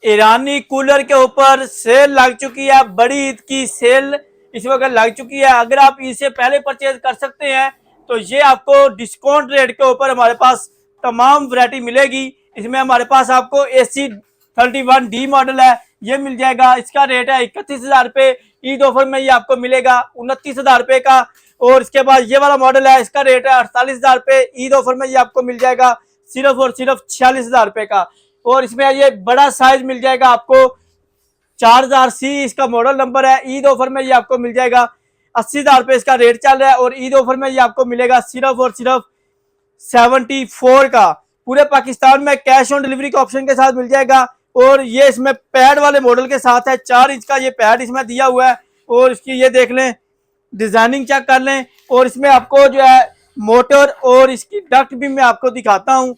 ईरानी cooler के ऊपर cell लग चुकी है, बड़ी ईद की सेल इस वक्त लग चुकी है। अगर आप इसे पहले परचेज कर सकते हैं तो ये आपको डिस्काउंट रेट के ऊपर हमारे पास तमाम वैरायटी मिलेगी। इसमें हमारे पास आपको AC31D मॉडल है, ये मिल जाएगा। इसका रेट है 31,000 रुपये। ईद ऑफर में ये आपको मिलेगा 29,000 रुपये का। और इसके बाद ये वाला मॉडल है, इसका रेट है 48,000 रुपये। ईद ऑफर में ये आपको मिल जाएगा सिर्फ और सिर्फ 46,000 रुपये का। और इसमें ये बड़ा साइज मिल जाएगा आपको 4000C इसका मॉडल नंबर है। ईद ऑफर में ये आपको मिल जाएगा 80,000 रुपये इसका रेट चल रहा है। और ईद ऑफर में ये आपको मिलेगा सिर्फ और सिर्फ 74 का। पूरे पाकिस्तान में कैश ऑन डिलीवरी का ऑप्शन के साथ मिल जाएगा। और ये इसमें पैड वाले मॉडल के साथ है, 4 इंच का ये पैड इसमें दिया हुआ है। और इसकी ये देख लें, डिजाइनिंग चेक कर लें। और इसमें आपको जो है मोटर और इसकी डक्ट भी मैं आपको दिखाता हूँ।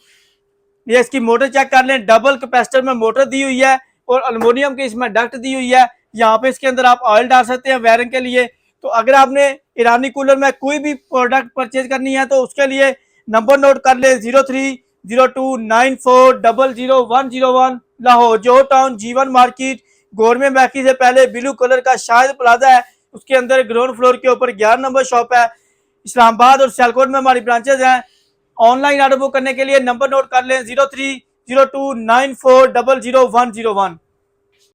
ये इसकी मोटर चेक कर लें, डबल कैपेसिटर में मोटर दी हुई है और एल्युमिनियम की इसमें डक्ट दी हुई है। यहाँ पे इसके अंदर आप ऑयल डाल सकते हैं वायरिंग के लिए। तो अगर आपने ईरानी कूलर में कोई भी प्रोडक्ट परचेज करनी है तो उसके लिए नंबर नोट कर ले 030294000101 Lahore Johar town G1 market government bakery से पहले ब्लू कलर का शायद प्लाजा है, उसके अंदर ग्राउंड फ्लोर के ऊपर 11 नंबर शॉप है। इस्लामाबाद और सियालकोट में हमारी ब्रांचेज हैं। ऑनलाइन ऑर्डर बुक करने के लिए नंबर नोट कर लें 030294000101।